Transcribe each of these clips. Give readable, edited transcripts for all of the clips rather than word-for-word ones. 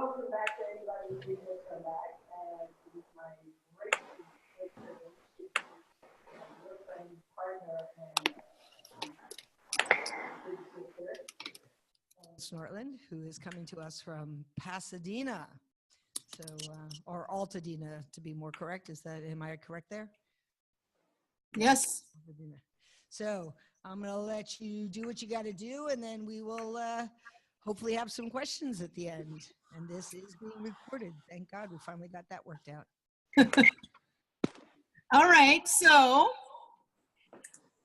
welcome back to anybody who just come back. And it is my great privilege to introduce my dear friend, partner, and big sister, Snortland, who is coming to us from Pasadena. So, or Altadena, to be more correct. Am I correct there? Yes. So I'm going to let you do what you got to do, and then we will hopefully have some questions at the end. And this is being recorded. Thank God we finally got that worked out. All right. So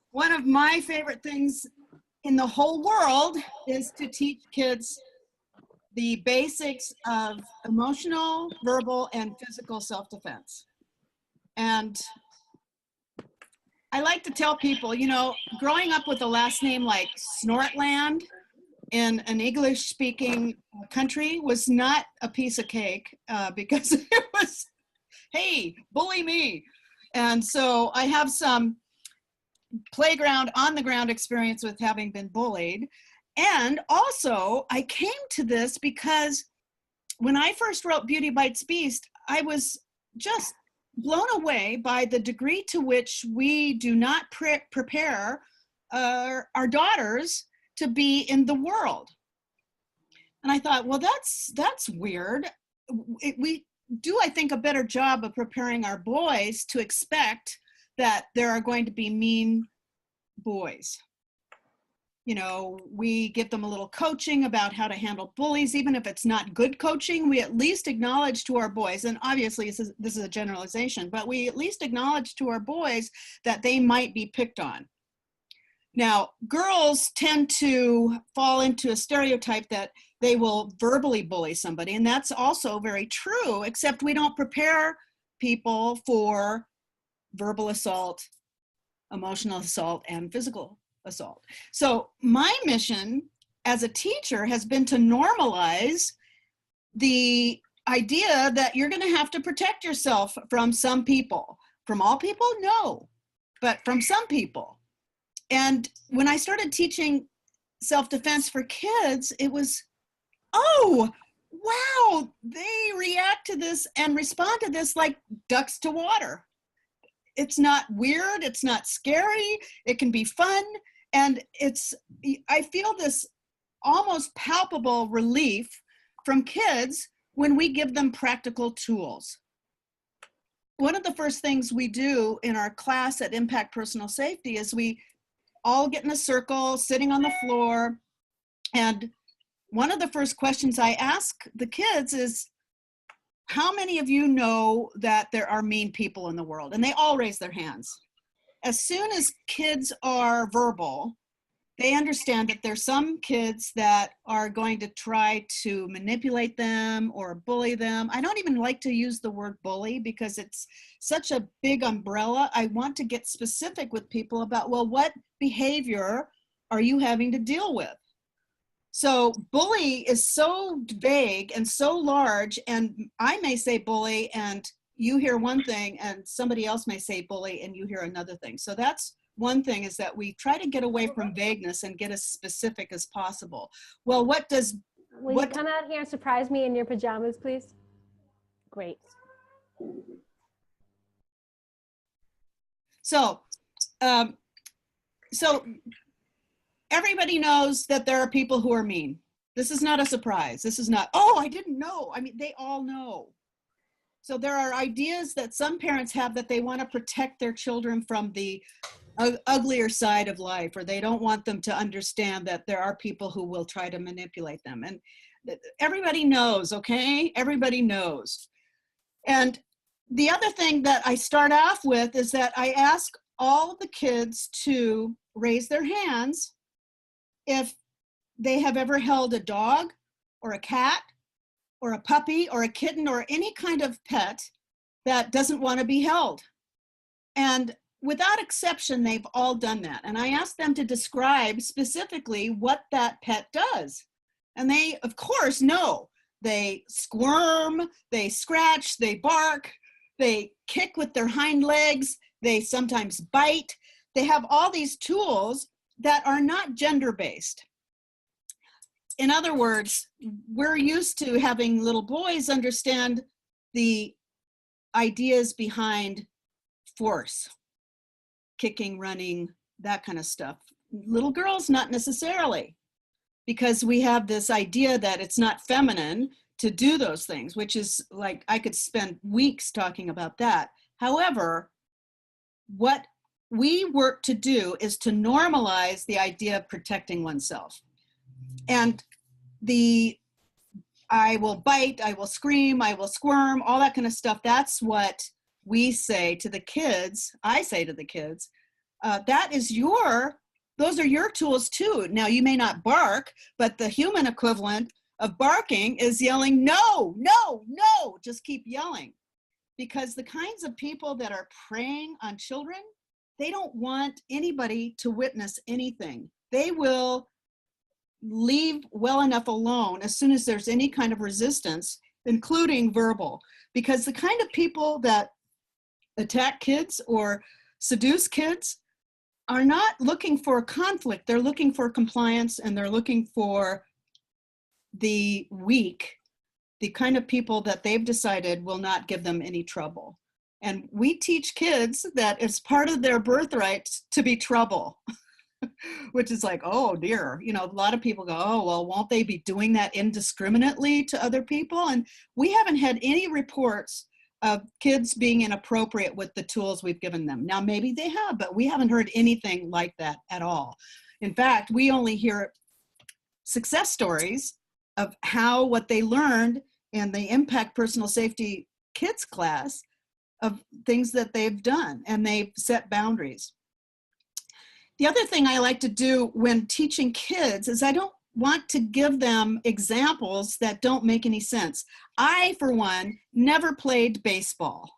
one of my favorite things in the whole world is to teach kids the basics of emotional, verbal, and physical self-defense. And I like to tell people, you know, growing up with a last name like Snortland in an English-speaking country was not a piece of cake because it was, hey, bully me. And so I have some playground, on-the-ground experience with having been bullied. And also, I came to this because when I first wrote Beauty Bites Beast, I was just blown away by the degree to which we do not prepare our daughters to be in the world. And I thought, well, that's weird. We do, I think, a better job of preparing our boys to expect that there are going to be mean boys. You know, we give them a little coaching about how to handle bullies. Even if it's not good coaching, we at least acknowledge to our boys, and obviously this is a generalization, but we at least acknowledge to our boys that they might be picked on. Now, girls tend to fall into a stereotype that they will verbally bully somebody, and that's also very true, except we don't prepare people for verbal assault, emotional assault, and physical assault. So my mission as a teacher has been to normalize the idea that you're going to have to protect yourself from some people. From all people? No, but from some people. And when I started teaching self-defense for kids, it was, oh, wow, they react to this and respond to this like ducks to water. It's not weird, it's not scary, it can be fun. And I feel this almost palpable relief from kids when we give them practical tools. One of the first things we do in our class at Impact Personal Safety is we all get in a circle, sitting on the floor. And one of the first questions I ask the kids is, how many of you know that there are mean people in the world? And they all raise their hands. As soon as kids are verbal, they understand that there's some kids that are going to try to manipulate them or bully them. I don't even like to use the word bully because it's such a big umbrella. I want to get specific with people about, well, what behavior are you having to deal with? So bully is so vague and so large, and I may say bully and you hear one thing, and somebody else may say bully and you hear another thing. So that's one thing, is that we try to get away from vagueness and get as specific as possible. Well, Will you come out here and surprise me in your pajamas, please? Great. So everybody knows that there are people who are mean. This is not a surprise. This is not, oh, I didn't know. I mean, they all know. So there are ideas that some parents have that they want to protect their children from the uglier side of life, or they don't want them to understand that there are people who will try to manipulate them. And everybody knows, okay? Everybody knows. And the other thing that I start off with is that I ask all the kids to raise their hands if they have ever held a dog or a cat or a puppy or a kitten or any kind of pet that doesn't want to be held. And without exception, they've all done that. And I asked them to describe specifically what that pet does. And they, of course, know. They squirm, they scratch, they bark, they kick with their hind legs, they sometimes bite. They have all these tools that are not gender-based. in other words, we're used to having little boys understand the ideas behind force, kicking, running, that kind of stuff. Little girls, not necessarily, because we have this idea that it's not feminine to do those things, which is like, I could spend weeks talking about that. However, what we work to do is to normalize the idea of protecting oneself. And I will bite, I will scream, I will squirm, all that kind of stuff. That's what we say to the kids. I say to the kids, those are your tools too. Now, you may not bark, but the human equivalent of barking is yelling, no, no, no, just keep yelling. Because the kinds of people that are preying on children, they don't want anybody to witness anything. They will leave well enough alone as soon as there's any kind of resistance, including verbal. Because the kind of people that attack kids or seduce kids are not looking for conflict. They're looking for compliance, and they're looking for the weak, the kind of people that they've decided will not give them any trouble. And we teach kids that it's part of their birthright to be trouble, which is like, oh dear, you know, a lot of people go, oh, well, won't they be doing that indiscriminately to other people? And we haven't had any reports of kids being inappropriate with the tools we've given them. Now, maybe they have, but we haven't heard anything like that at all. In fact, we only hear success stories of how what they learned in the Impact Personal Safety Kids class of things that they've done, and they've set boundaries. The other thing I like to do when teaching kids is I don't want to give them examples that don't make any sense. I, for one, never played baseball.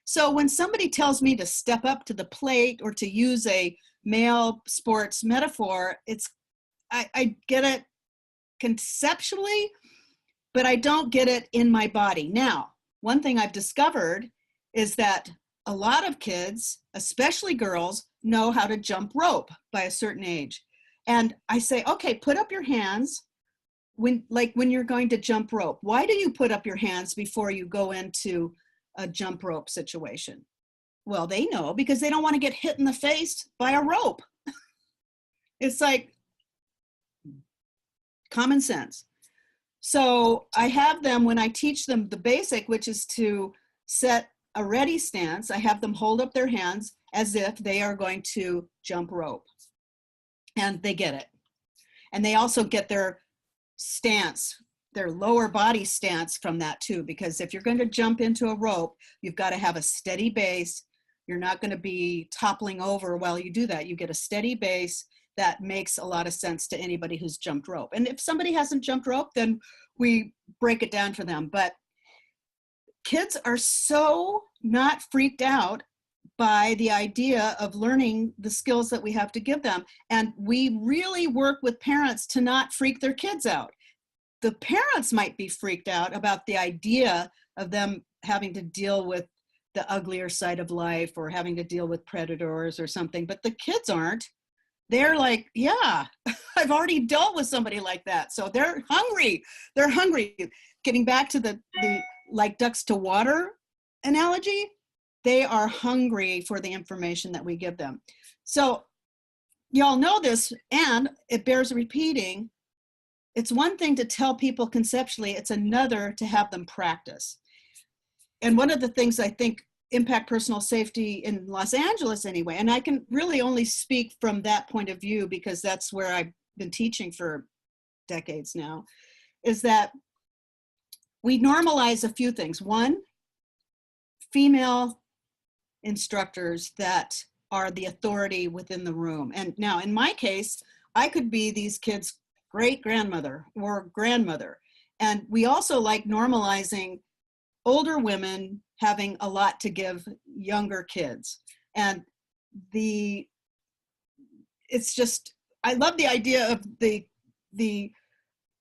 So when somebody tells me to step up to the plate or to use a male sports metaphor, I get it conceptually, but I don't get it in my body. Now, one thing I've discovered is that a lot of kids, especially girls, know how to jump rope by a certain age. And I say, okay, put up your hands when you're going to jump rope. Why do you put up your hands before you go into a jump rope situation? Well, they know, because they don't want to get hit in the face by a rope. It's like common sense. So I have them, when I teach them the basic, which is to set a ready stance, I have them hold up their hands as if they are going to jump rope. And they get it. And they also get their stance, their lower body stance from that too, because if you're going to jump into a rope, you've got to have a steady base. You're not going to be toppling over while you do that. You get a steady base. That makes a lot of sense to anybody who's jumped rope. And if somebody hasn't jumped rope, then we break it down for them. But kids are so not freaked out by the idea of learning the skills that we have to give them. And we really work with parents to not freak their kids out. The parents might be freaked out about the idea of them having to deal with the uglier side of life or having to deal with predators or something, but the kids aren't. They're like, yeah, I've already dealt with somebody like that. So they're hungry. They're hungry. Getting back to the like ducks to water analogy, they are hungry for the information that we give them. So y'all know this, and it bears repeating. It's one thing to tell people conceptually, it's another to have them practice. And one of the things I think Impact Personal Safety in Los Angeles anyway, and I can really only speak from that point of view because that's where I've been teaching for decades now, is that we normalize a few things. One, female instructors that are the authority within the room. And now in my case, I could be these kids' great-grandmother or grandmother. And we also like normalizing older women having a lot to give younger kids. And it's just, I love the idea of the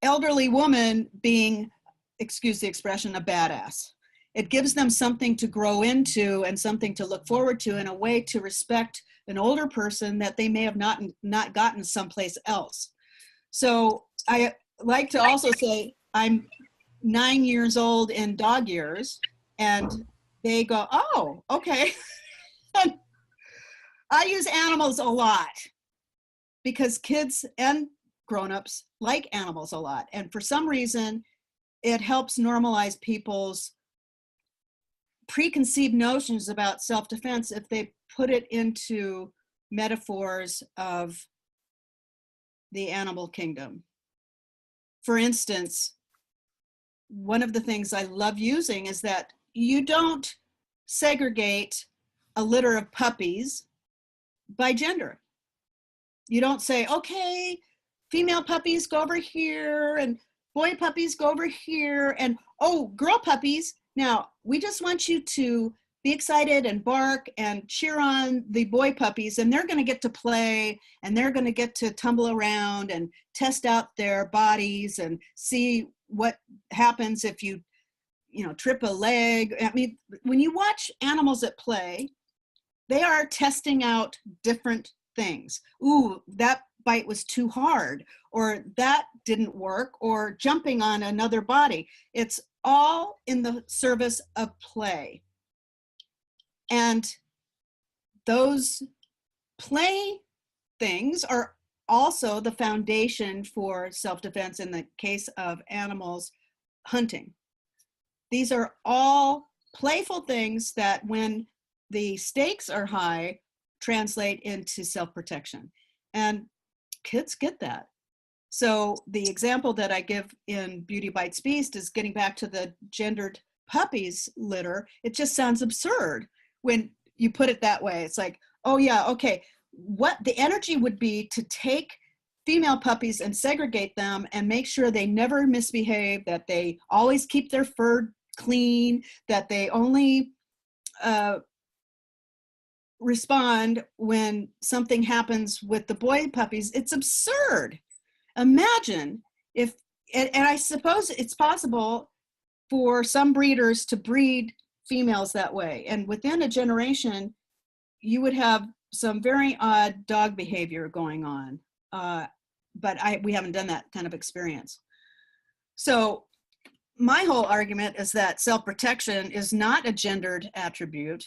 elderly woman being, excuse the expression, a badass. It gives them something to grow into and something to look forward to, in a way to respect an older person that they may have not gotten someplace else. So I like to also say I'm 9 years old in dog years, and they go, oh, okay. I use animals a lot because kids and grown-ups like animals a lot. And for some reason, it helps normalize people's preconceived notions about self-defense if they put it into metaphors of the animal kingdom. For instance, one of the things I love using is that you don't segregate a litter of puppies by gender. You don't say, okay, female puppies go over here and boy puppies go over here, and oh, girl puppies, now we just want you to be excited and bark and cheer on the boy puppies, and they're going to get to play and they're going to get to tumble around and test out their bodies and see what happens if you trip a leg. I mean, when you watch animals at play, they are testing out different things. Ooh, that bite was too hard, or that didn't work, or jumping on another body. It's all in the service of play. And those play things are also the foundation for self-defense in the case of animals hunting. These are all playful things that, when the stakes are high, translate into self-protection. And kids get that. So the example that I give in Beauty Bites Beast is getting back to the gendered puppies litter. It just sounds absurd when you put it that way. It's like, oh yeah, okay, what the energy would be to take female puppies and segregate them and make sure they never misbehave, that they always keep their fur clean, that they only respond when something happens with the boy puppies. It's absurd. Imagine if, and I suppose it's possible for some breeders to breed females that way, and within a generation you would have some very odd dog behavior going on, but we haven't done that kind of experience. So my whole argument is that self-protection is not a gendered attribute.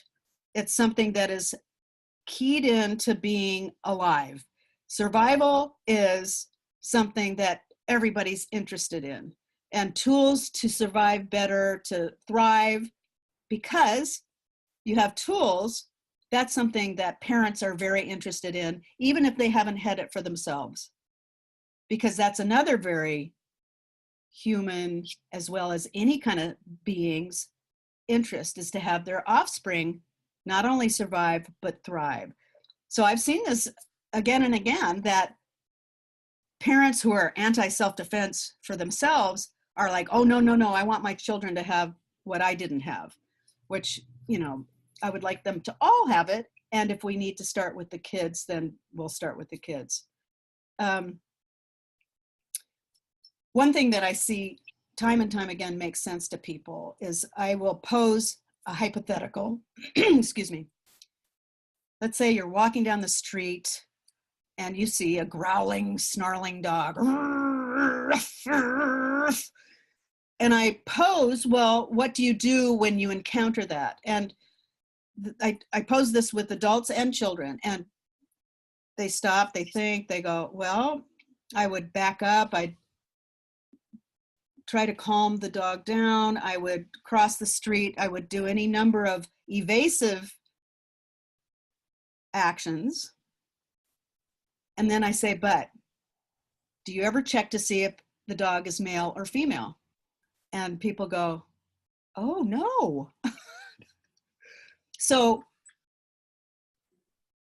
It's something that is keyed into being alive. Survival is something that everybody's interested in, and tools to survive better, to thrive, because you have tools, that's something that parents are very interested in, even if they haven't had it for themselves, because that's another very human, as well as any kind of being's interest, is to have their offspring not only survive, but thrive. So I've seen this again and again, that parents who are anti-self-defense for themselves are like, oh, no, no, no, I want my children to have what I didn't have, which, I would like them to all have it. And if we need to start with the kids, then we'll start with the kids. One thing that I see time and time again makes sense to people is I will pose a hypothetical. Excuse me. Let's say you're walking down the street and you see a growling, snarling dog. And I pose, well, what do you do when you encounter that? And I pose this with adults and children, and they stop, they think, they go, well, I would back up, I'd try to calm the dog down, I would cross the street, I would do any number of evasive actions. And then I say, but do you ever check to see if the dog is male or female? And people go, oh no. So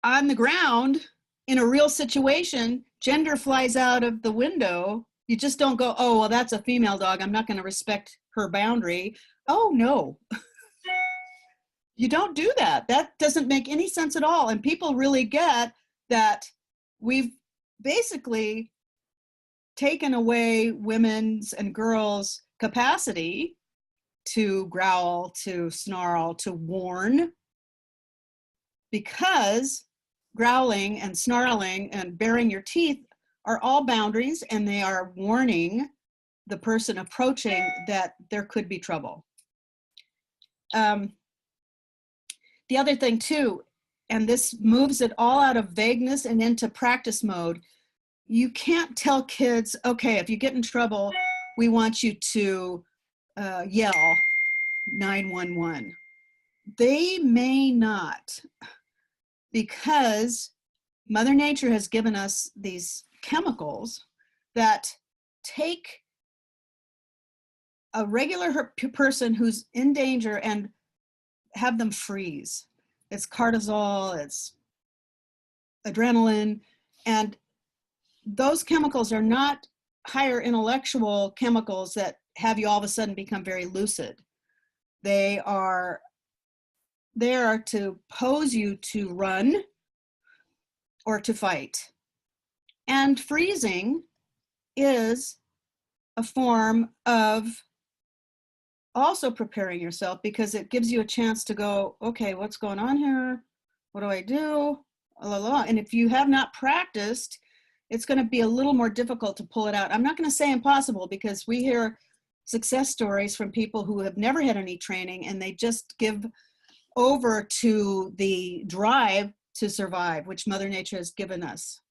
on the ground, in a real situation, gender flies out of the window. You just don't go, oh, well, that's a female dog, I'm not going to respect her boundary. Oh no. You don't do that. That doesn't make any sense at all. And people really get that we've basically taken away women's and girls' capacity to growl, to snarl, to warn, because growling and snarling and baring your teeth are all boundaries, and they are warning the person approaching that there could be trouble. The other thing too, and this moves it all out of vagueness and into practice mode, you can't tell kids, okay, if you get in trouble, we want you to yell 911. They may not, because Mother Nature has given us these chemicals that take a regular person who's in danger and have them freeze. It's cortisol, it's adrenaline, and those chemicals are not higher intellectual chemicals that have you all of a sudden become very lucid. They are there to pose you to run or to fight. And freezing is a form of also preparing yourself, because it gives you a chance to go, okay, what's going on here? What do I do? La, la, la. And if you have not practiced, it's going to be a little more difficult to pull it out. I'm not going to say impossible, because we hear success stories from people who have never had any training and they just give over to the drive to survive, which Mother Nature has given us.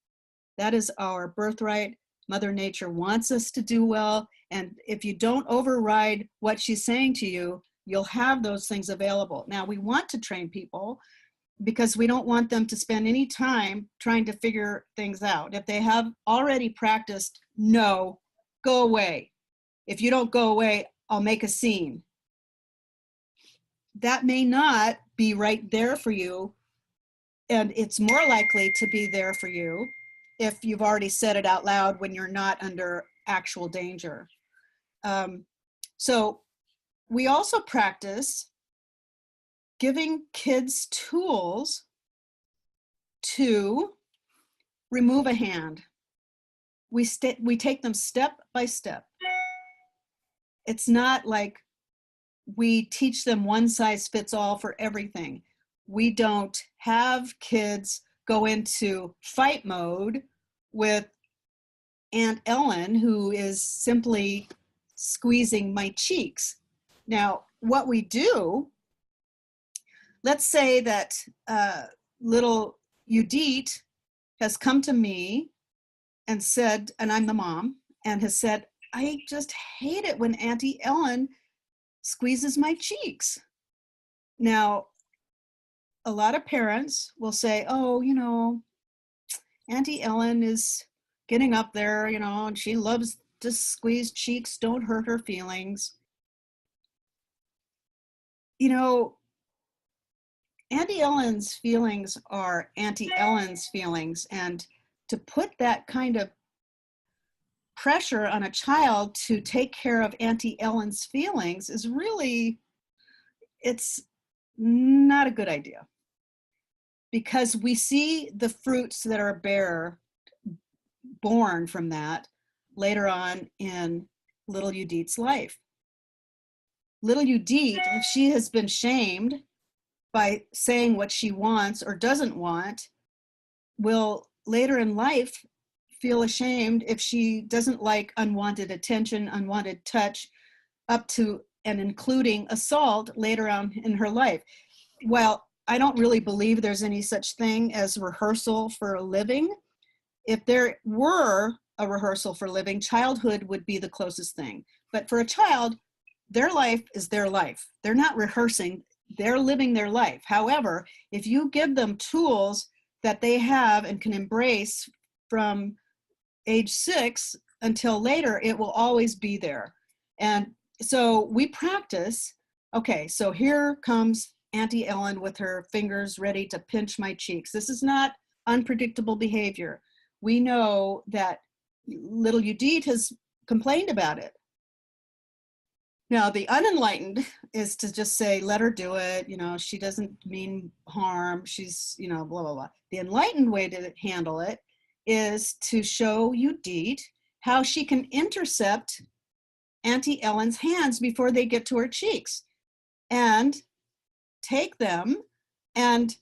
That is our birthright. Mother Nature wants us to do well. And if you don't override what she's saying to you, you'll have those things available. Now, we want to train people because we don't want them to spend any time trying to figure things out. If they have already practiced, no, go away. If you don't go away, I'll make a scene. That may not be right there for you. And it's more likely to be there for you if you've already said it out loud when you're not under actual danger. So we also practice giving kids tools to remove a hand. We take them step by step. It's not like we teach them one size fits all for everything. We don't have kids go into fight mode with Aunt Ellen, who is simply squeezing my cheeks. Now, what we do, let's say that little Judith has come to me and said, and I'm the mom, and has said, I just hate it when Auntie Ellen squeezes my cheeks. Now, a lot of parents will say, oh, you know, Auntie Ellen is getting up there, you know, and she loves to squeeze cheeks, don't hurt her feelings. You know, Auntie Ellen's feelings are Auntie Ellen's feelings, and to put that kind of pressure on a child to take care of Auntie Ellen's feelings is really, it's not a good idea, because we see the fruits that are born from that later on in little Judith's life. Little Judith, if she has been shamed by saying what she wants or doesn't want, will later in life feel ashamed if she doesn't like unwanted attention, unwanted touch, up to and including assault later on in her life. Well, I don't really believe there's any such thing as rehearsal for a living. If there were a rehearsal for living, childhood would be the closest thing. But for a child, their life is their life. They're not rehearsing, they're living their life. However, if you give them tools that they have and can embrace from age 6 until later, it will always be there. And so we practice, okay, so here comes Auntie Ellen with her fingers ready to pinch my cheeks. This is not unpredictable behavior. We know that little Judith has complained about it. Now, the unenlightened is to just say, let her do it. You know, she doesn't mean harm. She's, you know, blah, blah, blah. The enlightened way to handle it is to show Judith how she can intercept Auntie Ellen's hands before they get to her cheeks, and take them and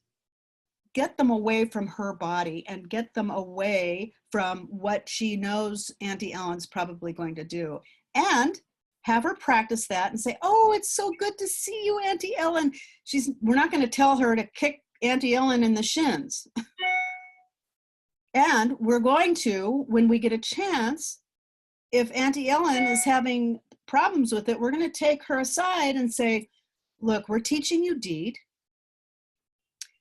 get them away from her body and get them away from what she knows Auntie Ellen's probably going to do. And have her practice that and say, oh, it's so good to see you, Auntie Ellen. We're not going to tell her to kick Auntie Ellen in the shins. And we're going to, when we get a chance, if Auntie Ellen is having problems with it, we're going to take her aside and say, look, we're teaching you, Deed,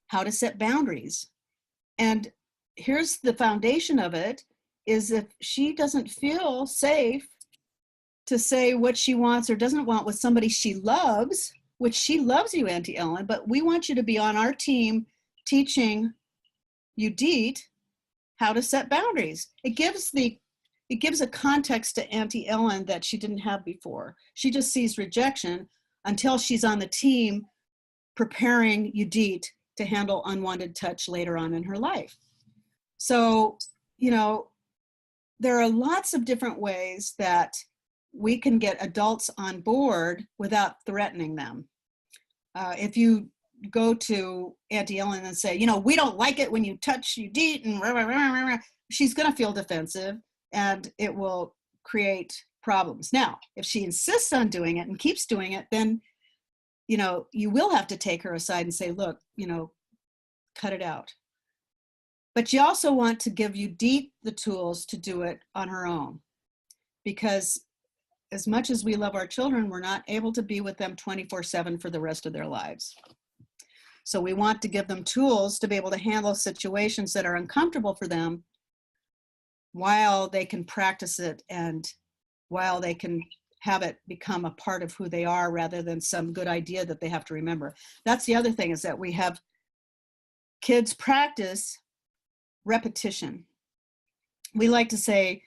how to set boundaries. And here's the foundation of it, is if she doesn't feel safe to say what she wants or doesn't want with somebody she loves, which she loves you, Auntie Ellen, but we want you to be on our team teaching you, Deed, how to set boundaries. It gives a context to Auntie Ellen that she didn't have before. She just sees rejection until she's on the team preparing Judith to handle unwanted touch later on in her life. So, there are lots of different ways that we can get adults on board without threatening them. If you go to Auntie Ellen and say, we don't like it when you touch Judith, and rah, rah, rah, rah, rah, she's going to feel defensive and it will create problems. Now, if she insists on doing it and keeps doing it, then, you will have to take her aside and say, look, cut it out. But you also want to give Judith the tools to do it on her own, because as much as we love our children, we're not able to be with them 24/7 for the rest of their lives. So we want to give them tools to be able to handle situations that are uncomfortable for them while they can practice it and while they can have it become a part of who they are rather than some good idea that they have to remember. That's the other thing, is that we have kids practice repetition. We like to say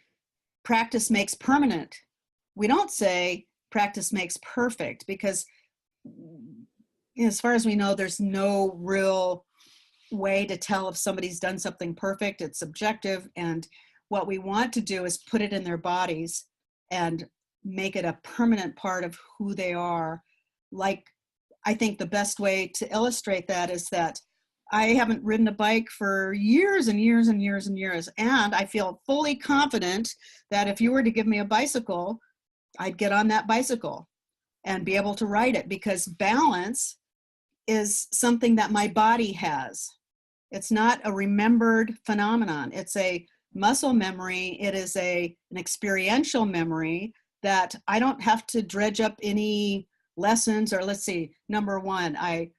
practice makes permanent. We don't say practice makes perfect, because as far as we know, there's no real way to tell if somebody's done something perfect. It's subjective. And what we want to do is put it in their bodies and make it a permanent part of who they are. Like, I think the best way to illustrate that is that I haven't ridden a bike for years and years and years and years. And I feel fully confident that if you were to give me a bicycle, I'd get on that bicycle and be able to ride it, because balance is something that my body has. It's not a remembered phenomenon. It's a muscle memory. It is an experiential memory that I don't have to dredge up any lessons, or let's see, number one, I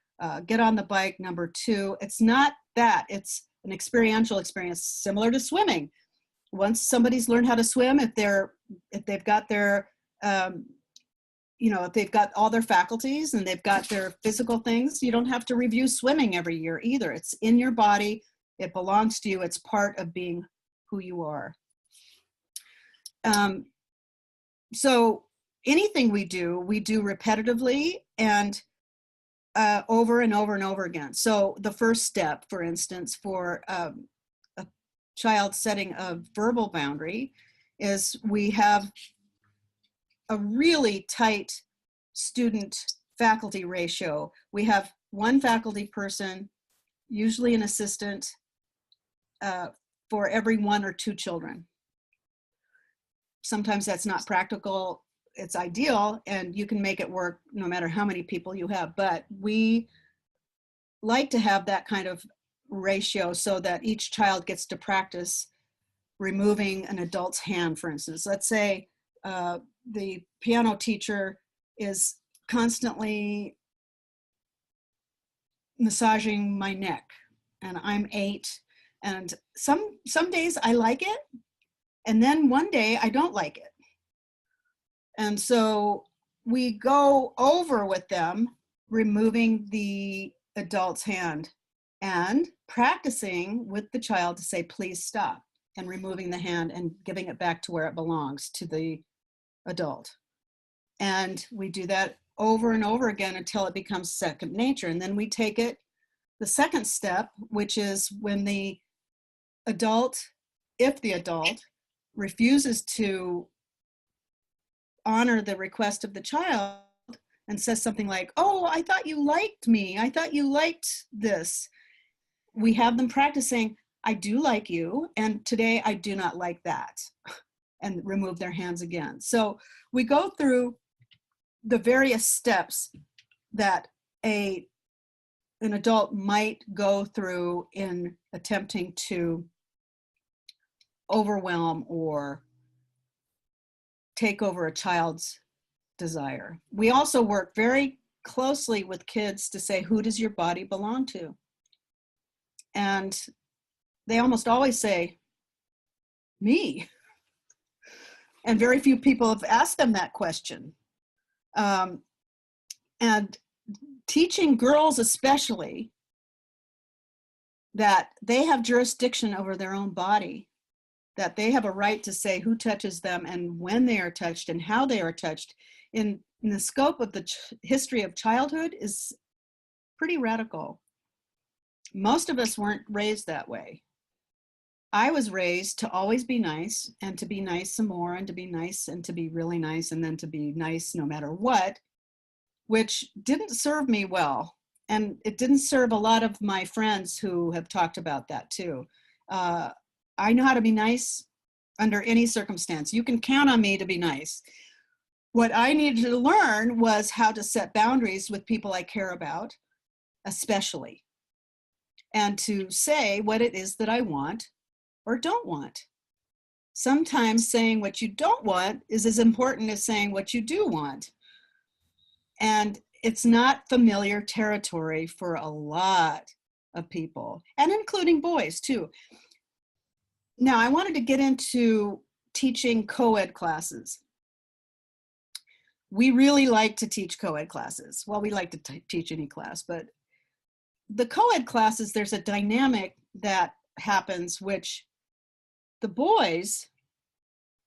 get on the bike, number two. It's not that. It's an experiential experience, similar to swimming. Once somebody's learned how to swim, if they've got their if they've got all their faculties and they've got their physical things, you don't have to review swimming every year either. It's in your body. It belongs to you. It's part of being who you are. So anything we do repetitively and over and over and over again. So the first step, for instance, for a child setting a verbal boundary is we have a really tight student-faculty ratio. We have one faculty person, usually an assistant, for every 1 or 2 children. Sometimes that's not practical. It's ideal, and you can make it work no matter how many people you have. But we like to have that kind of ratio so that each child gets to practice removing an adult's hand, for instance. Let's say the piano teacher is constantly massaging my neck, and I'm 8, and some days I like it, and then one day I don't like it. And so we go over with them removing the adult's hand and practicing with the child to say, please stop, and removing the hand and giving it back to where it belongs, to the adult. And we do that over and over again until it becomes second nature. And then we take it the second step, which is when the adult, if the adult refuses to honor the request of the child and says something like, oh, I thought you liked me. I thought you liked this. we have them practicing, I do like you, and today I do not like that, and remove their hands again. So we go through the various steps that an adult might go through in attempting to overwhelm or take over a child's desire. We also work very closely with kids to say, who does your body belong to? And they almost always say, me. And very few people have asked them that question. And teaching girls especially that they have jurisdiction over their own body, that they have a right to say who touches them and when they are touched and how they are touched in the scope of the history of childhood is pretty radical. Most of us weren't raised that way. I was raised to always be nice and to be nice some more and to be nice and to be really nice and then to be nice no matter what, which didn't serve me well. And it didn't serve a lot of my friends who have talked about that too. I know how to be nice under any circumstance. You can count on me to be nice. What I needed to learn was how to set boundaries with people I care about, especially, and to say what it is that I want or don't want. Sometimes saying what you don't want is as important as saying what you do want. And it's not familiar territory for a lot of people, and including boys too. Now, I wanted to get into teaching co-ed classes. We really like to teach co-ed classes. Well, we like to teach any class, but the co-ed classes, there's a dynamic that happens, which the boys,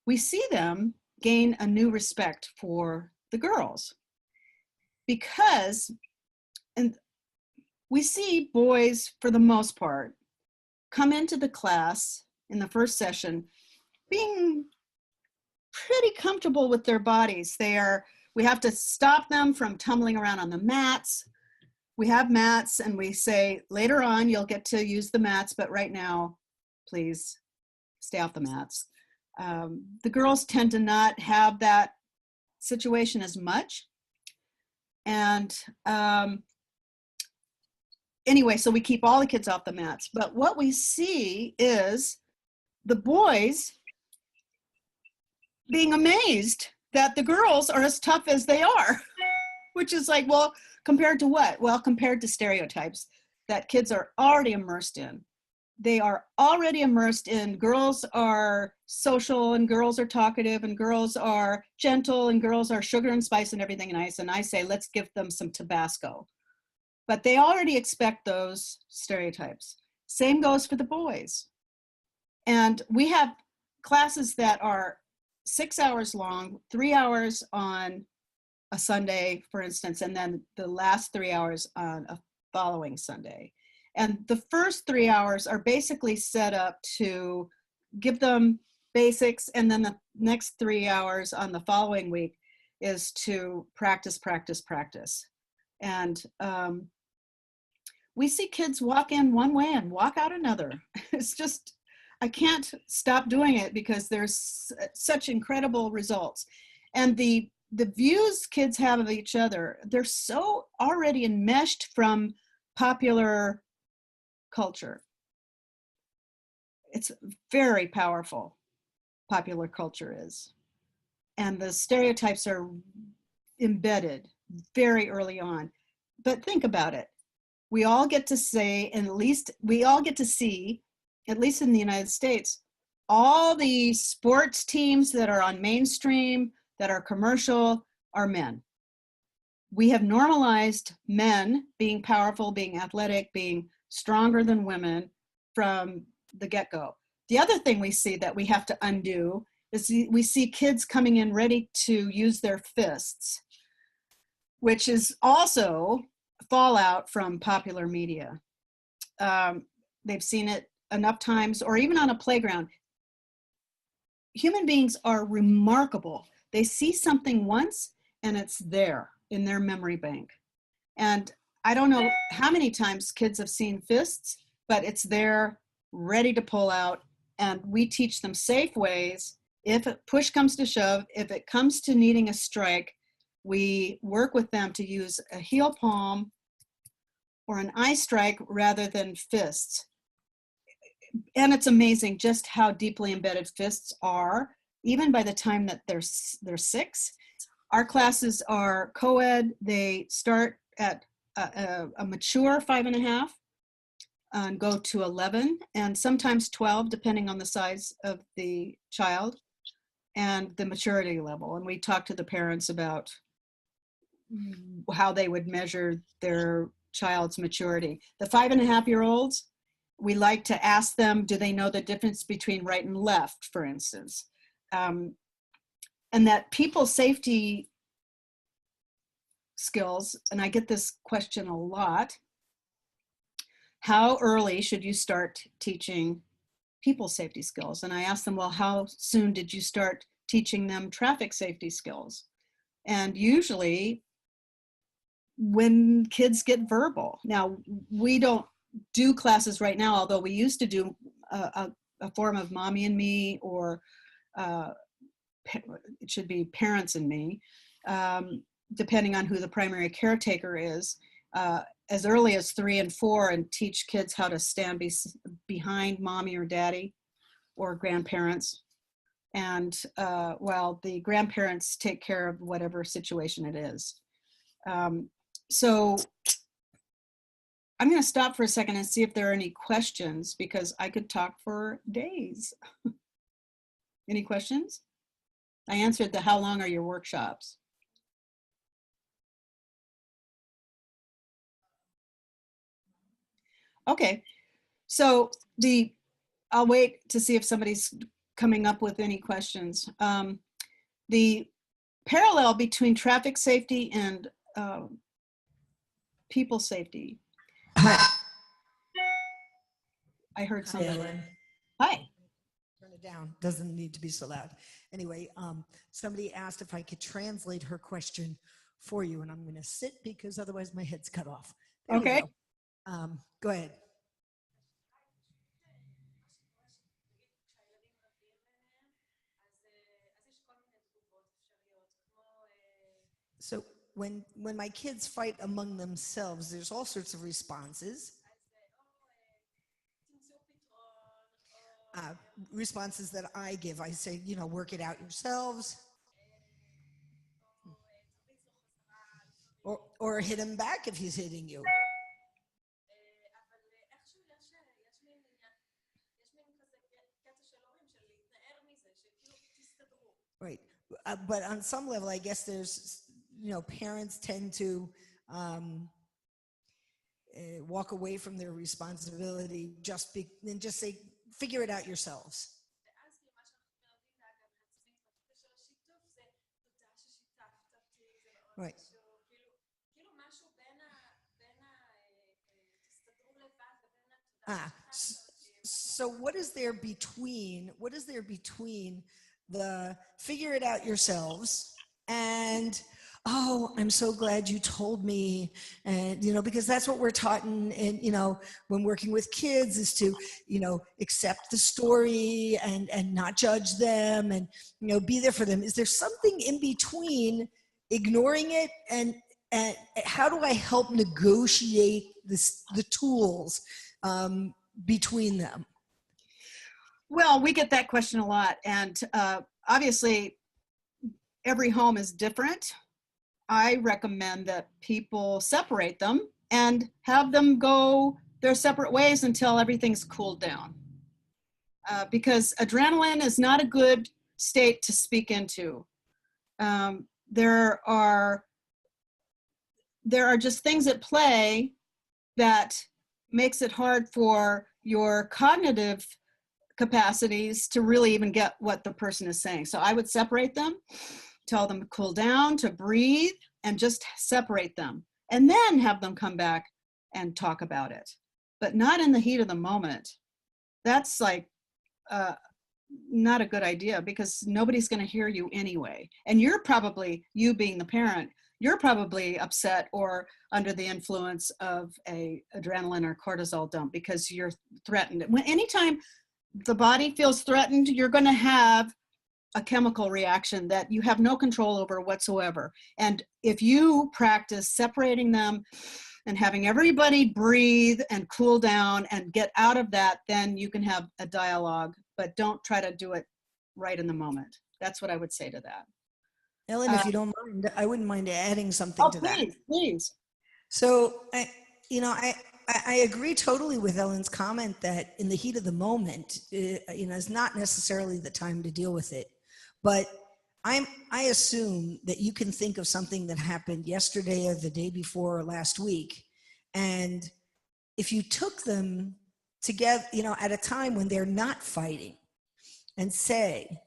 we see them gain a new respect for the girls. Because, and we see boys, for the most part, come into the class in the first session being pretty comfortable with their bodies. We have to stop them from tumbling around on the mats. We have mats and we say, later on, you'll get to use the mats, but right now, please stay off the mats. The girls tend to not have that situation as much. And anyway, so we keep all the kids off the mats. But what we see is the boys being amazed that the girls are as tough as they are, which is like, well, compared to what? Well, compared to stereotypes that kids are already immersed in. They are already immersed in girls are social and girls are talkative and girls are gentle and girls are sugar and spice and everything nice. And I say, let's give them some Tabasco. But they already expect those stereotypes. Same goes for the boys. And we have classes that are 6 hours long, 3 hours on a Sunday, for instance, and then the last 3 hours on a following Sunday. And the first 3 hours are basically set up to give them basics, and then the next 3 hours on the following week is to practice, practice, practice. And we see kids walk in one way and walk out another. It's just, I can't stop doing it because there's such incredible results. And the views kids have of each other, they're so already enmeshed from popular culture. It's very powerful, popular culture is. And the stereotypes are embedded very early on. But think about it. We all get to say, and at least we all get to see, at least in the United States, all the sports teams that are on mainstream, that are commercial, are men. We have normalized men being powerful, being athletic, being stronger than women from the get-go. The other thing we see that we have to undo is we see kids coming in ready to use their fists, which is also fallout from popular media. They've seen it enough times, or even on a playground. Human beings are remarkable. They see something once and it's there in their memory bank. And I don't know how many times kids have seen fists, but it's there ready to pull out. And we teach them safe ways. If push comes to shove, if it comes to needing a strike, we work with them to use a heel palm or an eye strike rather than fists. And it's amazing just how deeply embedded fists are, even by the time that they're 6. Our classes are co-ed. They start at a mature 5.5 and go to 11 and sometimes 12, depending on the size of the child and the maturity level. And we talk to the parents about how they would measure their child's maturity. The 5.5-year-olds, we like to ask them, do they know the difference between right and left, for instance? And that people safety skills, and I get this question a lot, how early should you start teaching people safety skills? And I ask them, well, how soon did you start teaching them traffic safety skills? And usually when kids get verbal. Now, we don't do classes right now, although we used to do a form of Mommy and Me, or it should be Parents and Me, depending on who the primary caretaker is, as early as 3 and 4, and teach kids how to stand behind mommy or daddy or grandparents. And while the grandparents take care of whatever situation it is. So I'm going to stop for a second and see if there are any questions, because I could talk for days. Any questions? I answered the how long are your workshops? Okay, so I'll wait to see if somebody's coming up with any questions. The parallel between traffic safety and people safety. I heard somebody. Ellen. Hi. Turn it down. Doesn't need to be so loud. Anyway, somebody asked if I could translate her question for you, and I'm going to sit because otherwise my head's cut off. There you Okay. go. Go ahead. So when my kids fight among themselves, there's all sorts of responses. Responses that I give. I say, work it out yourselves. Or hit him back if he's hitting you. Right. But on some level, I guess there's, parents tend to walk away from their responsibility and just say, figure it out yourselves. Right. So what is there between the figure it out yourselves and, oh, I'm so glad you told me, and because that's what we're taught in when working with kids, is to accept the story and not judge them, and be there for them. Is there something in between ignoring it and how do I help negotiate the tools between them? Well, we get that question a lot, and obviously every home is different. I recommend that people separate them and have them go their separate ways until everything's cooled down. Because adrenaline is not a good state to speak into. There are just things at play that makes it hard for your cognitive capacities to really even get what the person is saying. So I would separate them, tell them to cool down, to breathe, and just separate them. And then have them come back and talk about it. But not in the heat of the moment. That's like not a good idea, because nobody's going to hear you anyway. And you're probably, you being the parent, you're probably upset or under the influence of a adrenaline or cortisol dump because you're threatened. Anytime the body feels threatened, you're going to have a chemical reaction that you have no control over whatsoever. And if you practice separating them and having everybody breathe and cool down and get out of that, then you can have a dialogue, but don't try to do it right in the moment. That's what I would say to that. Ellen, if you don't mind, I wouldn't mind adding something to that. Please. So, I agree totally with Ellen's comment that in the heat of the moment, is not necessarily the time to deal with it. But I assume that you can think of something that happened yesterday or the day before or last week. And if you took them together, at a time when they're not fighting and say,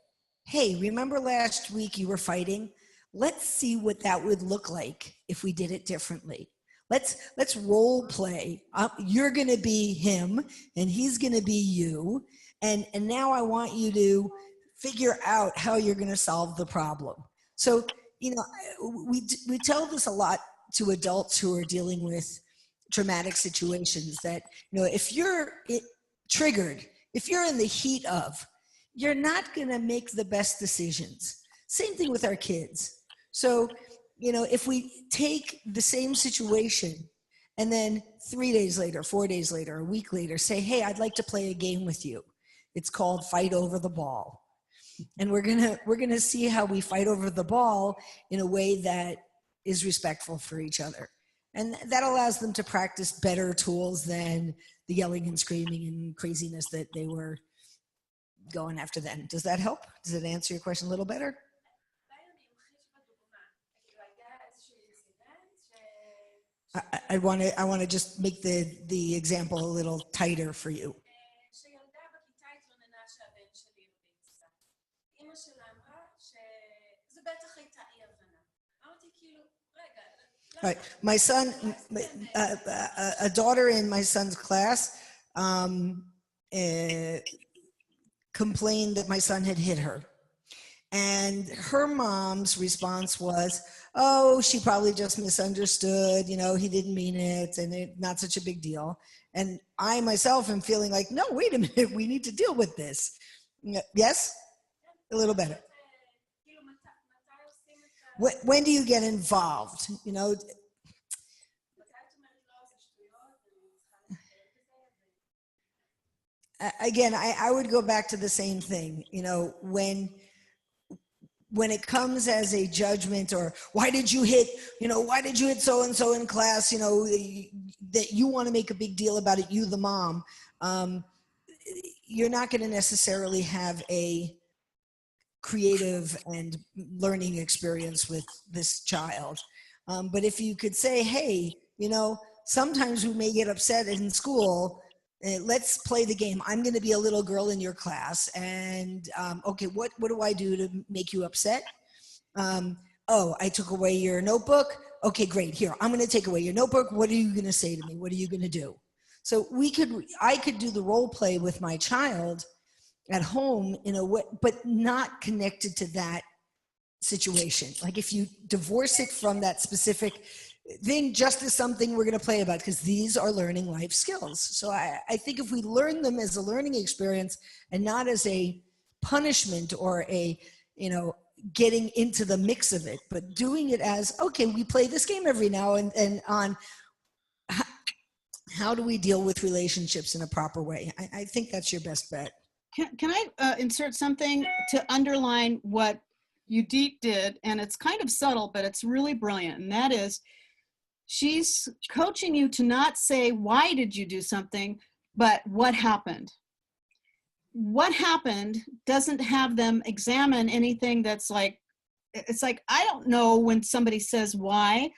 hey, remember last week you were fighting? Let's see what that would look like if we did it differently. Let's role play. You're going to be him and he's going to be you. And now I want you to figure out how you're going to solve the problem. So, we tell this a lot to adults who are dealing with traumatic situations that, if you're triggered, if you're in the heat of, you're not going to make the best decisions. Same thing with our kids. So, if we take the same situation and then 3 days later, 4 days later, a week later, say, hey, I'd like to play a game with you. It's called Fight Over the Ball. And we're gonna see how we fight over the ball in a way that is respectful for each other. And that allows them to practice better tools than the yelling and screaming and craziness that they were going after then. Does that help? Does it answer your question a little better? I want to just make the example a little tighter for you. All right. My son, a daughter in my son's class complained that my son had hit her. And her mom's response was, oh, she probably just misunderstood, he didn't mean it, and not such a big deal. And I myself am feeling like, no, wait a minute, we need to deal with this. Yes? A little better. When do you get involved? Again, I would go back to the same thing, when it comes as a judgment or why did you hit so-and-so in class, that you want to make a big deal about it, you, the mom, you're not going to necessarily have a creative and learning experience with this child. But if you could say, hey, sometimes we may get upset in school. Let's play the game. I'm going to be a little girl in your class. And okay, what do I do to make you upset? Oh, I took away your notebook. Okay, great. Here, I'm going to take away your notebook. What are you going to say to me? What are you going to do? So I could do the role play with my child at home in a way, but not connected to that situation. Like if you divorce it from that specific thing, just as something we're going to play about, because these are learning life skills. So I think if we learn them as a learning experience and not as a punishment or a, getting into the mix of it, but doing it as, okay, we play this game every now and on. How do we deal with relationships in a proper way? I think that's your best bet. Can I insert something to underline what Udit did? And it's kind of subtle, but it's really brilliant. And that is, she's coaching you to not say, why did you do something, but what happened? What happened doesn't have them examine anything that's like, it's like, I don't know when somebody says why,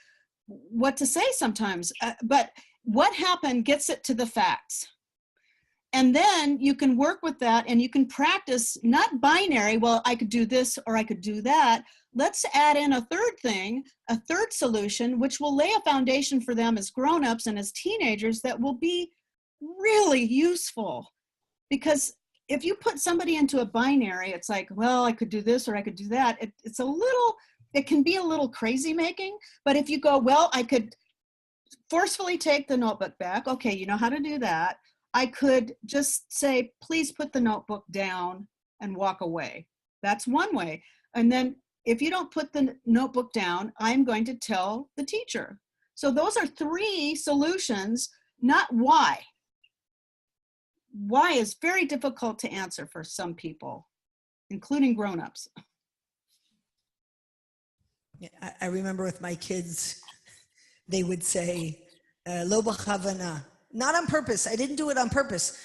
what to say sometimes, but what happened gets it to the facts. And then you can work with that and you can practice, not binary, well, I could do this or I could do that. Let's add in a third thing, a third solution, which will lay a foundation for them as grownups and as teenagers that will be really useful. Because if you put somebody into a binary, it's like, well, I could do this or I could do that. it can be a little crazy making, but if you go, well, I could forcefully take the notebook back. Okay, you know how to do that. I could just say, please put the notebook down and walk away. That's one way. And then if you don't put the notebook down, I'm going to tell the teacher. So those are 3 solutions, not why. Why is very difficult to answer for some people, including grown-ups. Yeah, I remember with my kids, they would say, lo b'chavana, not on purpose. I didn't do it on purpose.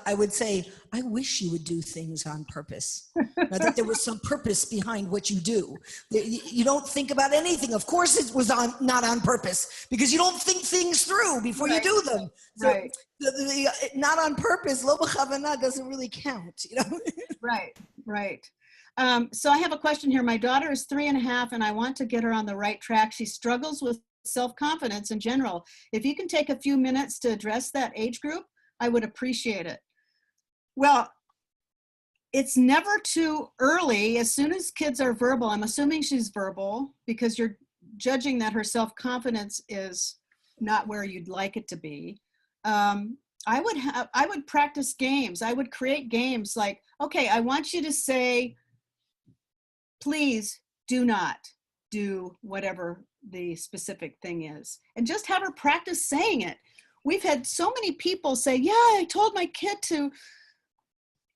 I would say, I wish you would do things on purpose. Now that there was some purpose behind what you do. You don't think about anything. Of course it was not on purpose, because you don't think things through before you do them. So Right. the not on purpose, lo b'chavana doesn't really count, you know? Right. So I have a question here. My daughter is 3.5 and I want to get her on the right track. She struggles with self-confidence in general. If you can take a few minutes to address that age group, I would appreciate it. Well, it's never too early. As soon as kids are verbal, I'm assuming she's verbal because you're judging that her self-confidence is not where you'd like it to be. I would practice games. I would create games like, okay, I want you to say, please do not do whatever the specific thing is, and just have her practice saying it. We've had so many people say, yeah, I told my kid to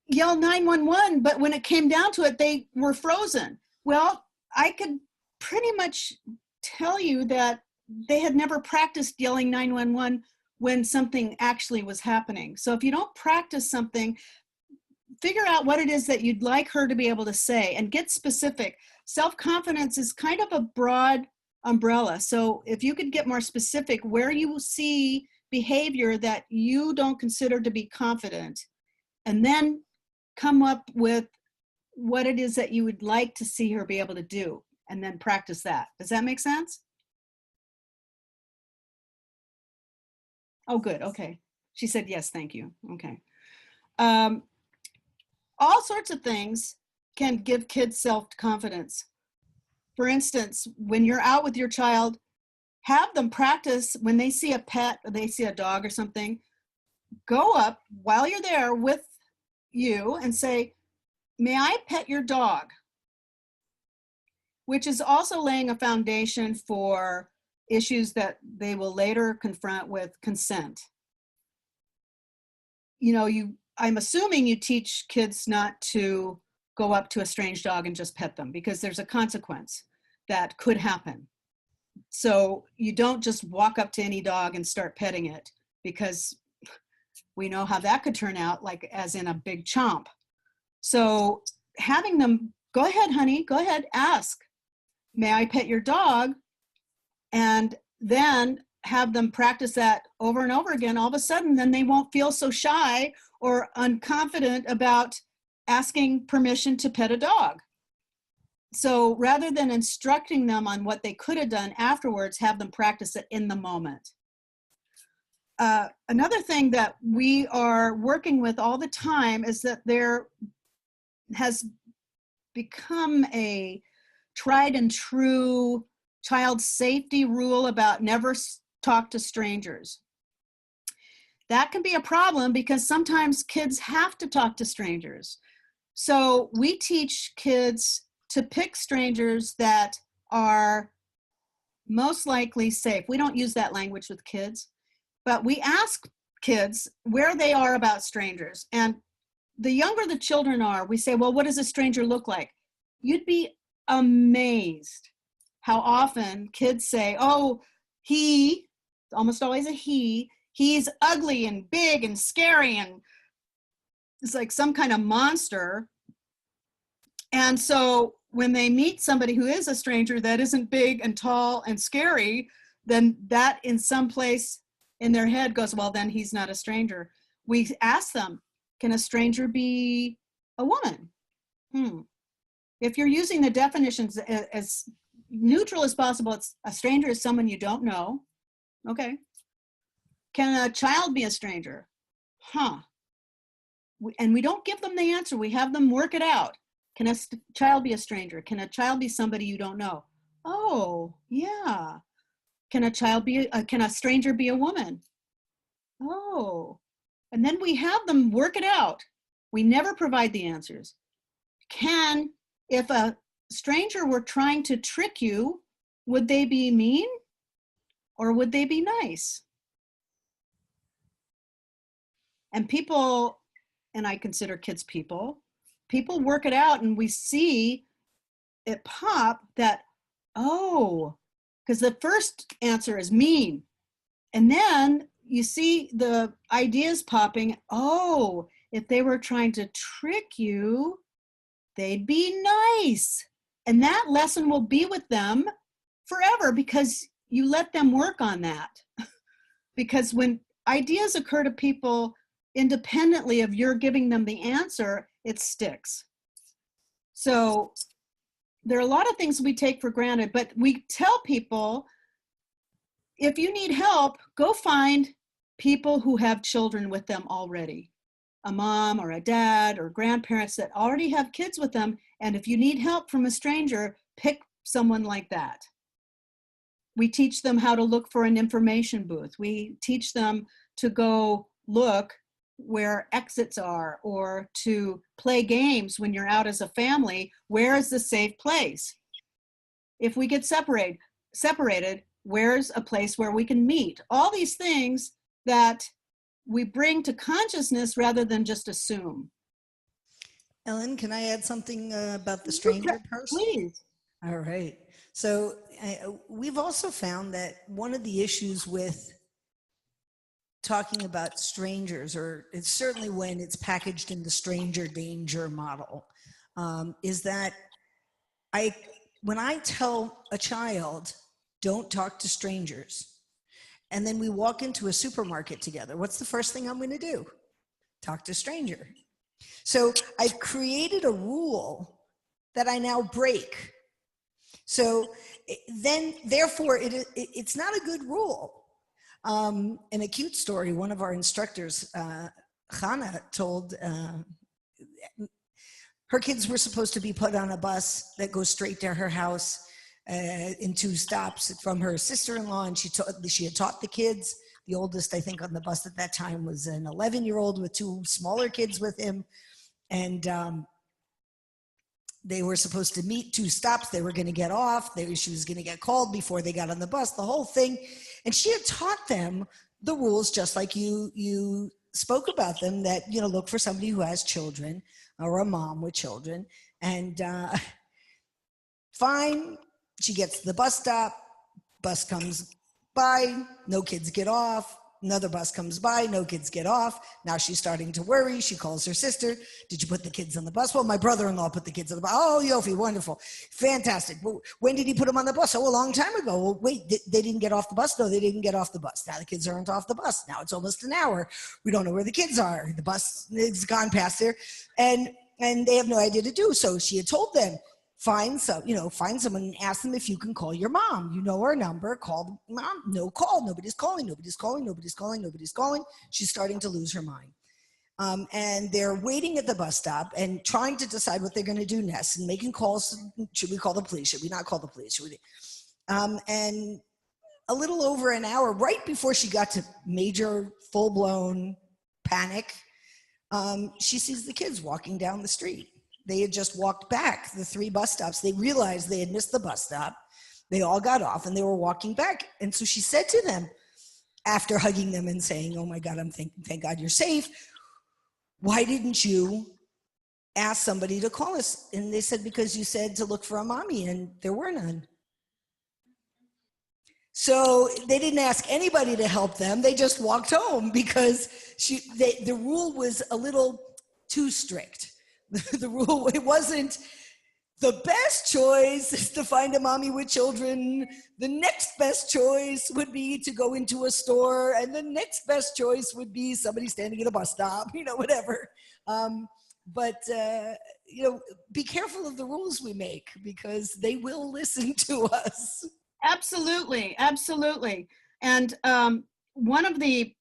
yell 911, but when it came down to it, they were frozen. Well, I could pretty much tell you that they had never practiced yelling 911 when something actually was happening. So if you don't practice something, figure out what it is that you'd like her to be able to say and get specific. Self-confidence is kind of a broad umbrella. So if you could get more specific where you see behavior that you don't consider to be confident, and then come up with what it is that you would like to see her be able to do, and then practice that. Does that make sense? Oh, good. Okay. She said, yes, thank you. Okay. All sorts of things can give kids self-confidence. For instance, when you're out with your child, have them practice when they see a pet or they see a dog or something, go up while you're there with you and say, may I pet your dog? Which is also laying a foundation for issues that they will later confront with consent. You know, I'm assuming you teach kids not to go up to a strange dog and just pet them, because there's a consequence that could happen. So you don't just walk up to any dog and start petting it, because we know how that could turn out, like as in a big chomp. So having them, go ahead, honey, go ahead, ask, may I pet your dog? And then have them practice that over and over again. All of a sudden, then they won't feel so shy or unconfident about asking permission to pet a dog. So rather than instructing them on what they could have done afterwards, have them practice it in the moment. Another thing that we are working with all the time is that there has become a tried and true child safety rule about never talk to strangers. That can be a problem because sometimes kids have to talk to strangers. So we teach kids to pick strangers that are most likely safe. We don't use that language with kids, but we ask kids where they are about strangers. And the younger the children are, we say, well, what does a stranger look like? You'd be amazed how often kids say, oh, he, almost always a he's ugly and big and scary and it's like some kind of monster. And so when they meet somebody who is a stranger that isn't big and tall and scary, then that in some place in their head goes, well, then he's not a stranger. We ask them, can a stranger be a woman? If you're using the definitions as neutral as possible, it's a stranger is someone you don't know. Okay. Can a child be a stranger? And we don't give them the answer. We have them work it out. Can a child be a stranger? Can a child be somebody you don't know? Oh, yeah. Can a stranger be a woman? Oh. And then we have them work it out. We never provide the answers. If a stranger were trying to trick you, would they be mean or would they be nice? And people, and I consider kids people work it out, and we see it pop that, oh, because the first answer is mean. And then you see the ideas popping, oh, if they were trying to trick you, they'd be nice. And that lesson will be with them forever because you let them work on that. Because when ideas occur to people independently of your giving them the answer, it sticks. So there are a lot of things we take for granted, but we tell people, if you need help, go find people who have children with them already. A mom or a dad or grandparents that already have kids with them. And if you need help from a stranger, pick someone like that. We teach them how to look for an information booth. We teach them to go look where exits are, or to play games when you're out as a family. Where is the safe place? If we get separated, where's a place where we can meet? All these things that we bring to consciousness rather than just assume. Ellen, can I add something about the stranger person? Please. All right. So we've also found that one of the issues with talking about strangers, or it's certainly when it's packaged in the stranger danger model, is that when I tell a child, don't talk to strangers, and then we walk into a supermarket together, what's the first thing I'm going to do? Talk to a stranger. So I've created a rule that I now break. So then, therefore, it's not a good rule. In a cute story, one of our instructors, Hannah, told her kids were supposed to be put on a bus that goes straight to her house in 2 stops from her sister-in-law, and she had taught the kids. The oldest, I think, on the bus at that time was an 11-year-old with 2 smaller kids with him, and they were supposed to meet 2 stops. They were going to get off. She was going to get called before they got on the bus, the whole thing. And she had taught them the rules, just like you spoke about them, that, look for somebody who has children or a mom with children. And fine, she gets to the bus stop, bus comes by, no kids get off. Another bus comes by, no kids get off. Now she's starting to worry. She calls her sister. Did you put the kids on the bus? Well, my brother-in-law put the kids on the bus. Oh, Yofi, wonderful. Fantastic. Well, when did he put them on the bus? Oh, a long time ago. Well, wait, they didn't get off the bus? No, they didn't get off the bus. Now the kids aren't off the bus. Now it's almost an hour. We don't know where the kids are. The bus has gone past there, and they have no idea to do. So she had told them, find someone and ask them if you can call your mom. You know her number, call mom. No call, nobody's calling. She's starting to lose her mind. And they're waiting at the bus stop and trying to decide what they're going to do next and making calls. Should we call the police? Should we not call the police? And a little over an hour, right before she got to major full-blown panic, she sees the kids walking down the street. They had just walked back the 3 bus stops. They realized they had missed the bus stop. They all got off and they were walking back. And so she said to them, after hugging them and saying, oh my God, thank God you're safe. Why didn't you ask somebody to call us? And they said, because you said to look for a mommy and there were none. So they didn't ask anybody to help them. They just walked home because the rule was a little too strict. The rule, it wasn't the best choice is to find a mommy with children. The next best choice would be to go into a store. And the next best choice would be somebody standing at a bus stop, whatever. But be careful of the rules we make because they will listen to us. Absolutely. Absolutely. And one of the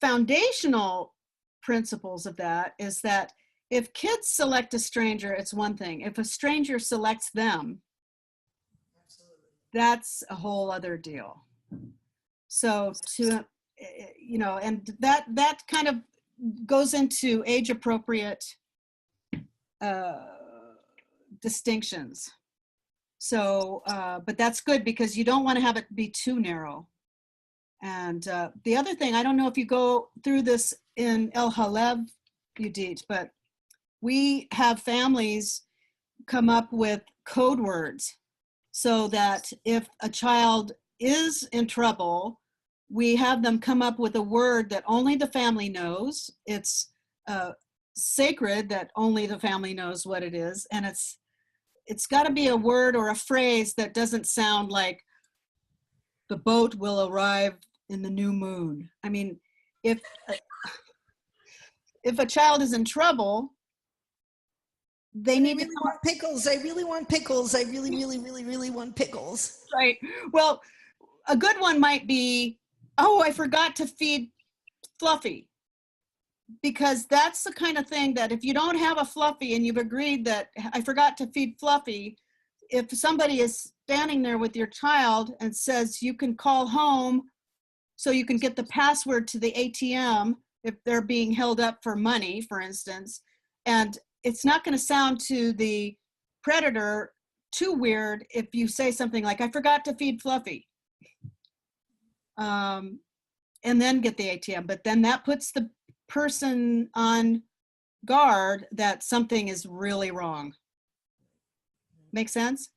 foundational principles of that is that if kids select a stranger, it's one thing. If a stranger selects them, that's a whole other deal. So to, and that kind of goes into age appropriate distinctions. So, but that's good because you don't want to have it be too narrow. And the other thing, I don't know if you go through this in El Haleb, Judith, but we have families come up with code words so that if a child is in trouble, we have them come up with a word that only the family knows. It's sacred that only the family knows what it is. And it's got to be a word or a phrase that doesn't sound like the boat will arrive in the new moon. I mean, if a child is in trouble, they need to want pickles. I really want pickles. I really, really, really, really want pickles. Right. Well, a good one might be, oh, I forgot to feed Fluffy. Because that's the kind of thing that if you don't have a Fluffy and you've agreed that I forgot to feed Fluffy, if somebody is standing there with your child and says you can call home so you can get the password to the ATM if they're being held up for money, for instance, and it's not going to sound to the predator too weird if you say something like, I forgot to feed Fluffy. And then get the ATM, but then that puts the person on guard that something is really wrong. Make sense?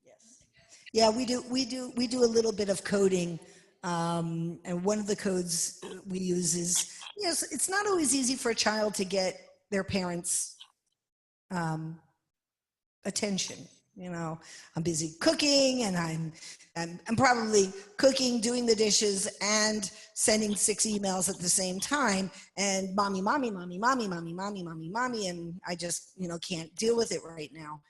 Yes. Yeah, we do a little bit of coding. And one of the codes we use is, yes, it's not always easy for a child to get their parents' attention. I'm busy cooking and I'm probably cooking, doing the dishes and sending 6 emails at the same time, and mommy, mommy, mommy, mommy, mommy, mommy, mommy, mommy, and I just, can't deal with it right now.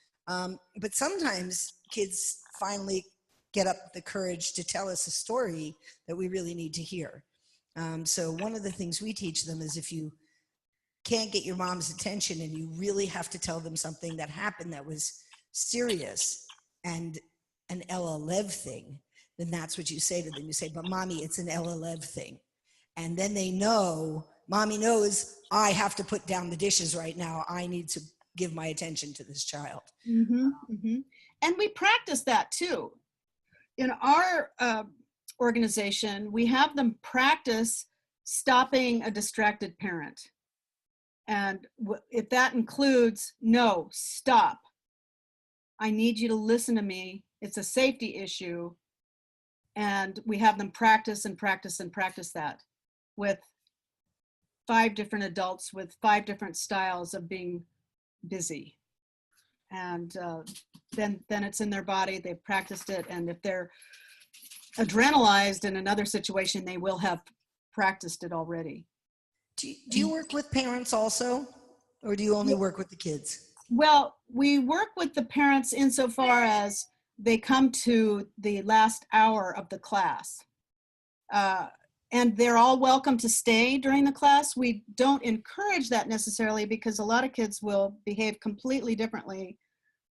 But sometimes kids finally get up the courage to tell us a story that we really need to hear. So one of the things we teach them is if you can't get your mom's attention and you really have to tell them something that happened that was serious and an Ella Lev thing, then that's what you say to them. You say, but mommy, it's an Ella Lev thing. And then they know, mommy knows I have to put down the dishes right now. I need to give my attention to this child. Mm-hmm, mm-hmm. And we practice that too. In our organization, we have them practice stopping a distracted parent. And if that includes, no, stop. I need you to listen to me. It's a safety issue. And we have them practice and practice and practice that with 5 different adults with 5 different styles of being busy. And then it's in their body, they've practiced it. And if they're adrenalized in another situation, they will have practiced it already. Do you work with parents also, or do you only work with the kids? Well, we work with the parents insofar as they come to the last hour of the class. And they're all welcome to stay during the class. We don't encourage that necessarily because a lot of kids will behave completely differently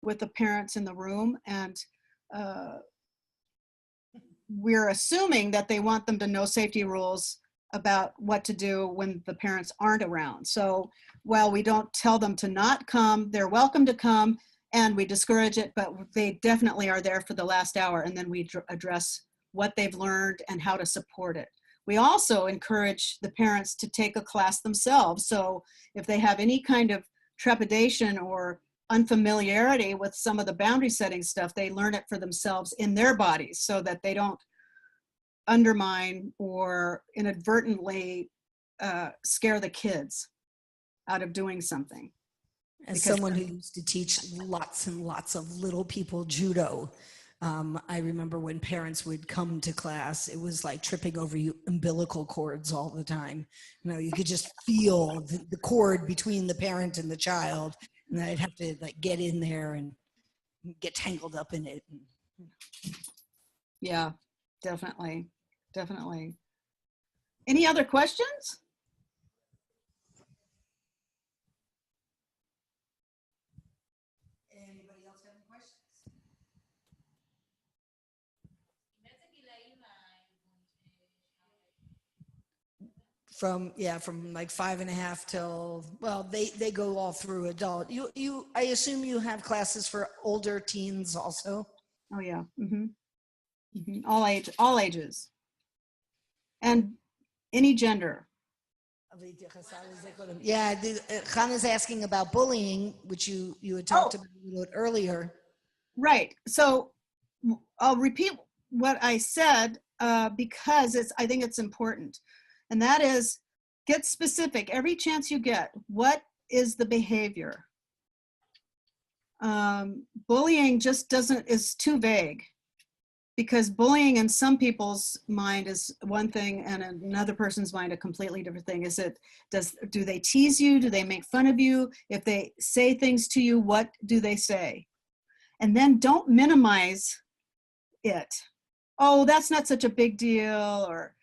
with the parents in the room. And we're assuming that they want them to know safety rules about what to do when the parents aren't around. So while we don't tell them to not come, they're welcome to come and we discourage it, but they definitely are there for the last hour, and then we address what they've learned and how to support it. We also encourage the parents to take a class themselves. So if they have any kind of trepidation or unfamiliarity with some of the boundary setting stuff, they learn it for themselves in their bodies so that they don't undermine or inadvertently scare the kids out of doing something. As someone who used to teach lots and lots of little people judo, I remember when parents would come to class, it was like tripping over umbilical cords all the time. You could just feel the cord between the parent and the child, and I'd have to like get in there and get tangled up in it. Yeah, definitely. Definitely. Any other questions? from like 5.5 till, well, they go all through adult. I assume you have classes for older teens also. Oh yeah. All ages, and any gender. Yeah, Hannah's asking about bullying, which you had talked about a little bit earlier. Right. So I'll repeat what I said because I think it's important. And that is, get specific every chance you get. What is the behavior? Bullying just is too vague, because bullying in some people's mind is one thing and another person's mind a completely different thing. Do they tease you? Do they make fun of you? If they say things to you, what do they say? And then don't minimize it. Oh, that's not such a big deal. Or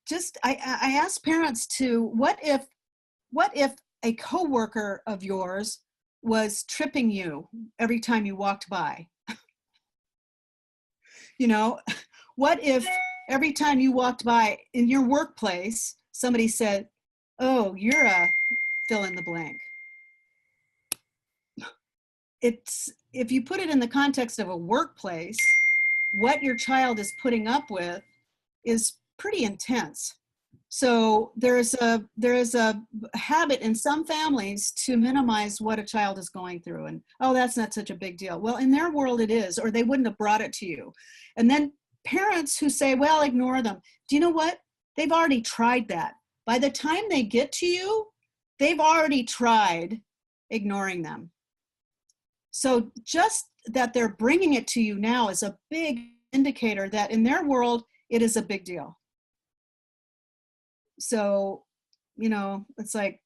just, I ask parents to, what if a coworker of yours was tripping you every time you walked by? You know, what if every time you walked by in your workplace, somebody said, oh, you're a fill in the blank? If you put it in the context of a workplace, what your child is putting up with is pretty intense. So there is a habit in some families to minimize what a child is going through, and oh, that's not such a big deal. Well, in their world it is, or they wouldn't have brought it to you. And then parents who say, well, ignore them. Do you know what? They've already tried that. By the time they get to you, they've already tried ignoring them. So just that they're bringing it to you now is a big indicator that in their world, it is a big deal. So, you know, it's like,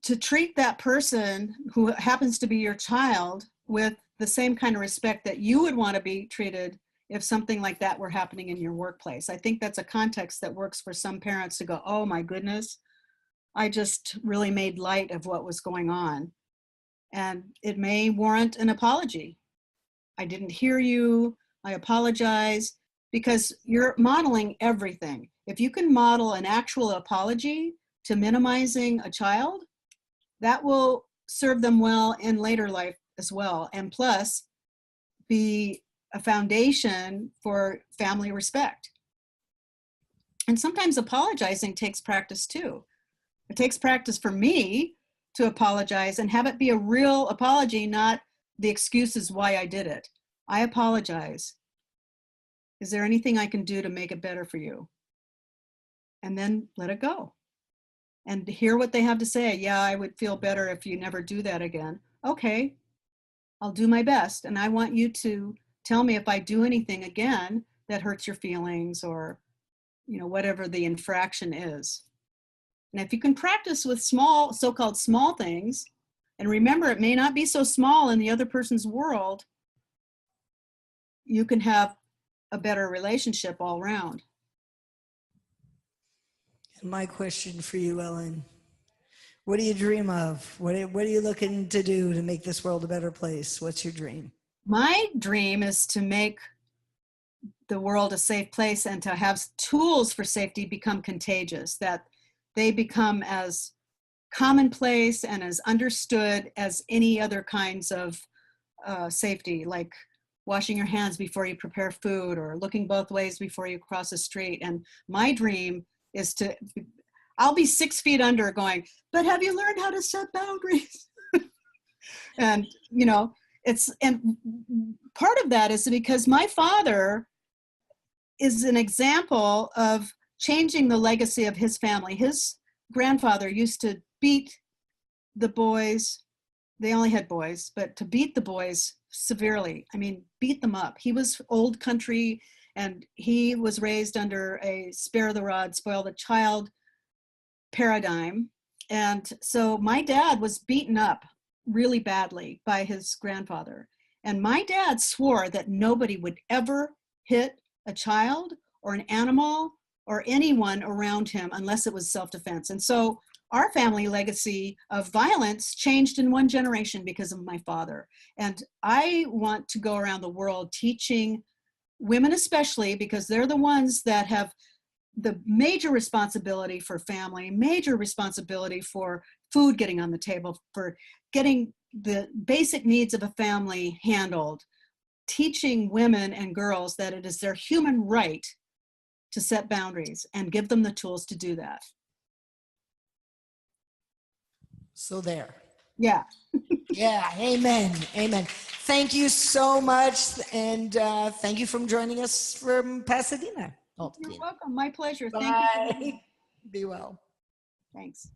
to treat that person who happens to be your child with the same kind of respect that you would want to be treated if something like that were happening in your workplace. I think that's a context that works for some parents to go, oh my goodness, I just really made light of what was going on. And it may warrant an apology. I didn't hear you, I apologize, because you're modeling everything. If you can model an actual apology to minimizing a child, that will serve them well in later life as well. And plus, be a foundation for family respect. And sometimes apologizing takes practice too. It takes practice for me to apologize and have it be a real apology, not the excuses why I did it. I apologize. Is there anything I can do to make it better for you? And then let it go. And hear what they have to say. Yeah, I would feel better if you never do that again. Okay, I'll do my best. And I want you to tell me if I do anything again that hurts your feelings, or, you know, whatever the infraction is. And if you can practice with small, so-called small things, and remember, it may not be so small in the other person's world, you can have a better relationship all around. My question for you, Ellen, what do you dream of? What are you looking to do to make this world a better place? What's your dream? My dream is to make the world a safe place, and to have tools for safety become contagious, that they become as commonplace and as understood as any other kinds of safety, like washing your hands before you prepare food, or looking both ways before you cross the street. And my dream is I'll be 6 feet under going, but have you learned how to set boundaries? And, you know, and part of that is because my father is an example of changing the legacy of his family. His grandfather used to beat the boys. They only had boys, but to beat the boys severely. I mean, beat them up. He was old country, and he was raised under a spare the rod, spoil the child paradigm. And so my dad was beaten up really badly by his grandfather. And my dad swore that nobody would ever hit a child or an animal or anyone around him unless it was self-defense. And so our family legacy of violence changed in one generation because of my father. And I want to go around the world teaching women, especially because they're the ones that have the major responsibility for family, major responsibility for food getting on the table, for getting the basic needs of a family handled, teaching women and girls that it is their human right to set boundaries and give them the tools to do that. So there. Yeah. Yeah, amen, amen. Thank you so much, and thank you for joining us from Pasadena. You're welcome. My pleasure. Bye. Thank you for having me. Be well. Thanks.